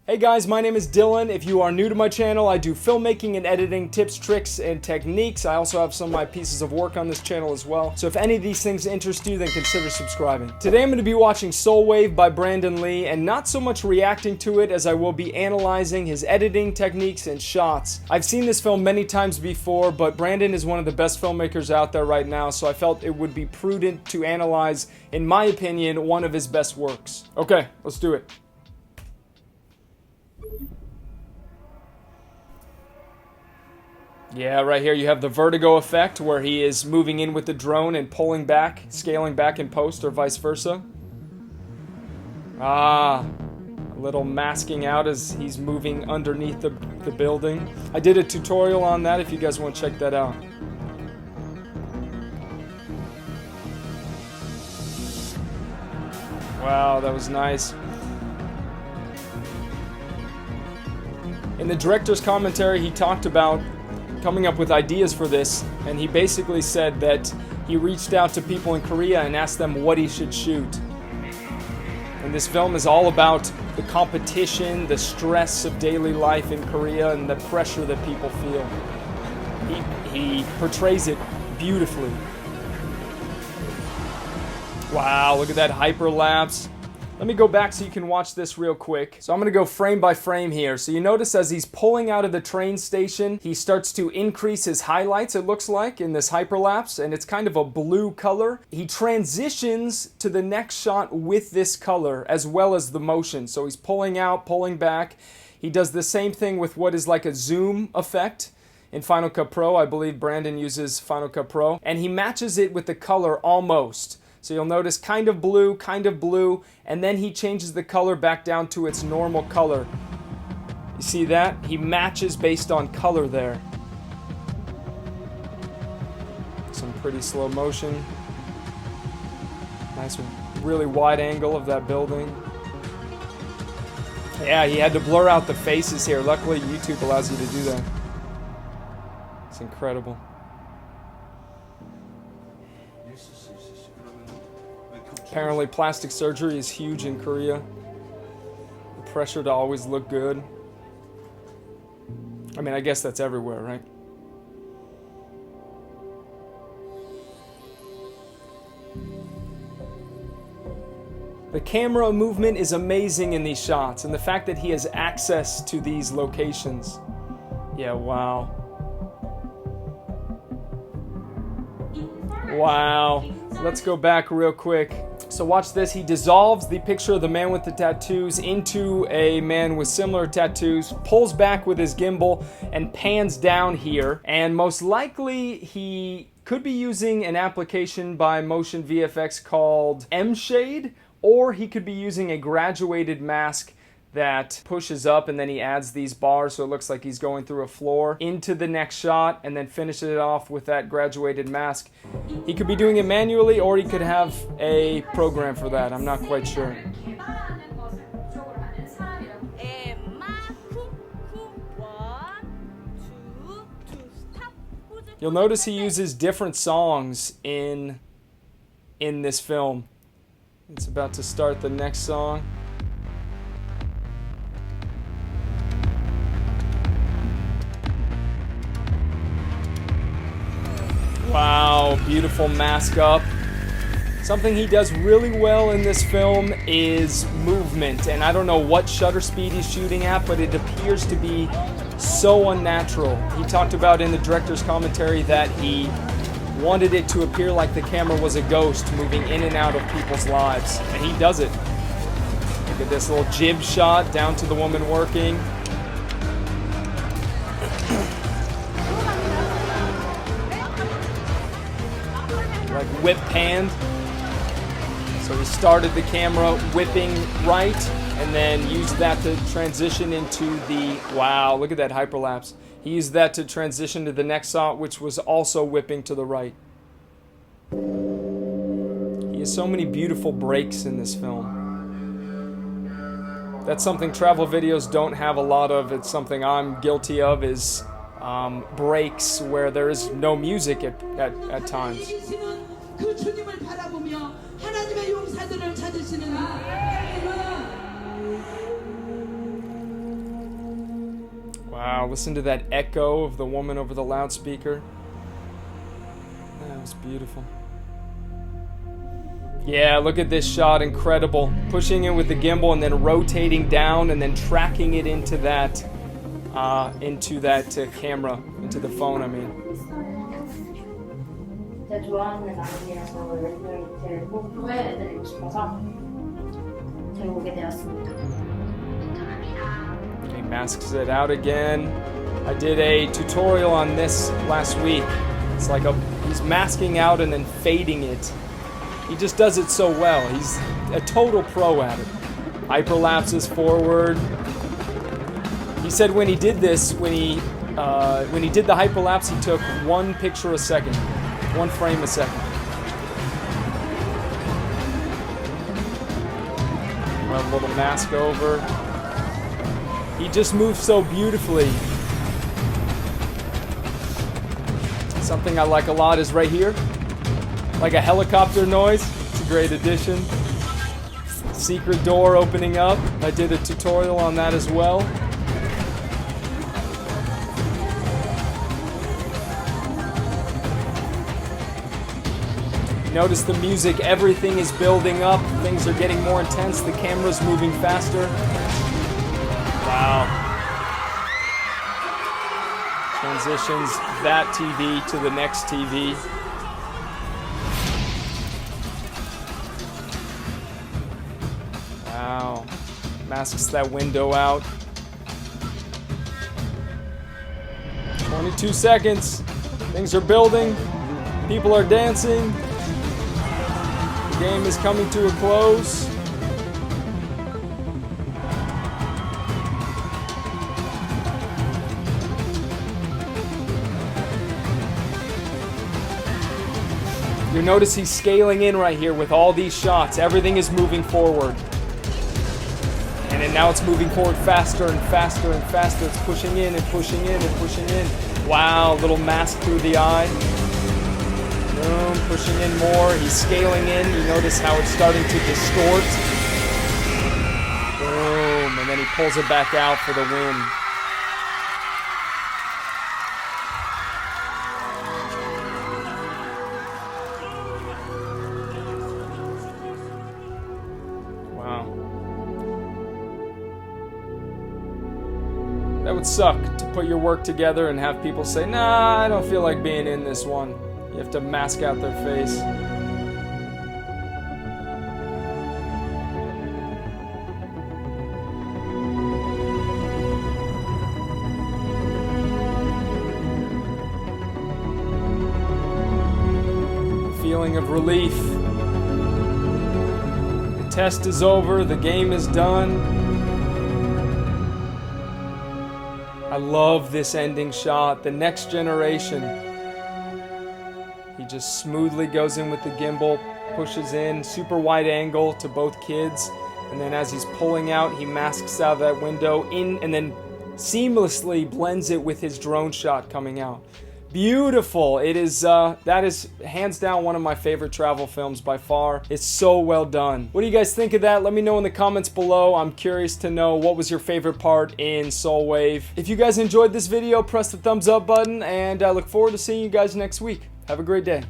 Hey guys, my name is Dylan. If you are new to my channel, I do filmmaking and editing tips, tricks, and techniques. I also have some of my pieces of work on this channel as well. So if any of these things interest you, then consider subscribing. Today I'm going to be watching Seoul Wave by Brandon Lee, and not so much reacting to it as I will be analyzing his editing techniques and shots. I've seen this film many times before, but Brandon is one of the best filmmakers out there right now, so I felt it would be prudent to analyze, in my opinion, one of his best works. Okay, let's do it. Yeah, right here you have the vertigo effect where he is moving in with the drone and pulling back, scaling back in post, or vice versa. A little masking out as he's moving underneath the building. I did a tutorial on that if you guys want to check that out. Wow, that was nice. In the director's commentary, he talked about coming up with ideas for this, and he basically said that he reached out to people in Korea and asked them what he should shoot. And this film is all about the competition, the stress of daily life in Korea, and the pressure that people feel. He portrays it beautifully. Wow, look at that hyperlapse. Let me go back so you can watch this real quick. So I'm going to go frame by frame here. So you notice as he's pulling out of the train station, he starts to increase his highlights, it looks like, in this hyperlapse, and it's kind of a blue color. He transitions to the next shot with this color as well as the motion. So he's pulling out, pulling back. He does the same thing with what is like a zoom effect in Final Cut Pro. I believe Brandon uses Final Cut Pro. And he matches it with the color almost. So you'll notice kind of blue, and then he changes the color back down to its normal color. You see that? He matches based on color there. Some pretty slow motion. Nice, really wide angle of that building. Yeah, he had to blur out the faces here. Luckily, YouTube allows you to do that. It's incredible. Apparently plastic surgery is huge in Korea. The pressure to always look good. I mean, I guess that's everywhere, right? The camera movement is amazing in these shots, and the fact that he has access to these locations. Yeah, wow. Wow. Let's go back real quick. So watch this. He dissolves the picture of the man with the tattoos into a man with similar tattoos, pulls back with his gimbal, and pans down here. And most likely he could be using an application by Motion VFX called M-Shade, or he could be using a graduated mask that pushes up and then he adds these bars so it looks like he's going through a floor into the next shot and then finishes it off with that graduated mask. He could be doing it manually, or he could have a program for that. I'm not quite sure. You'll notice he uses different songs in this film. It's about to start the next song. Wow, beautiful mask up. Something he does really well in this film is movement, and I don't know what shutter speed he's shooting at, but it appears to be so unnatural. He talked about in the director's commentary that he wanted it to appear like the camera was a ghost moving in and out of people's lives, and he does it. Look at this little jib shot down to the woman working. Like whip hand. So he started the camera whipping right and then used that to transition into the, wow, look at that hyperlapse. He used that to transition to the next shot, which was also whipping to the right. He has so many beautiful breaks in this film. That's something travel videos don't have a lot of. It's something I'm guilty of, is breaks where there is no music at times. Wow, listen to that echo of the woman over the loudspeaker. That was beautiful. Yeah, look at this shot, incredible. Pushing in with the gimbal and then rotating down and then tracking it into that camera, into the phone, I mean. Okay, masks it out again. I did a tutorial on this last week. It's like he's masking out and then fading it. He just does it so well. He's a total pro at it. Hyperlapses forward. He said when he did this, when he did the hyperlapse, he took 1 picture a second, 1 frame a second. A little mask over. He just moves so beautifully. Something I like a lot is right here. Like a helicopter noise. It's a great addition. Secret door opening up. I did a tutorial on that as well. Notice the music, everything is building up. Things are getting more intense. The camera's moving faster. Wow. Transitions that TV to the next TV. Wow. Masks that window out. 22 seconds. Things are building. People are dancing. The game is coming to a close. You notice he's scaling in right here with all these shots. Everything is moving forward. And then now it's moving forward faster and faster and faster. It's pushing in and pushing in and pushing in. Wow, little mask through the eye. Boom, pushing in more. He's scaling in. You notice how it's starting to distort. Boom, and then he pulls it back out for the win. That would suck to put your work together and have people say, nah, I don't feel like being in this one. You have to mask out their face. Feeling of relief. The test is over, the game is done. I love this ending shot. The next generation. He just smoothly goes in with the gimbal, pushes in, super wide angle to both kids, and then as he's pulling out, he masks out that window in, and then seamlessly blends it with his drone shot coming out. Beautiful. It is, that is hands down one of my favorite travel films by far. It's so well done. What do you guys think of that? Let me know in the comments below. I'm curious to know what was your favorite part in Seoul Wave. If you guys enjoyed this video, press the thumbs up button, and I look forward to seeing you guys next week. Have a great day.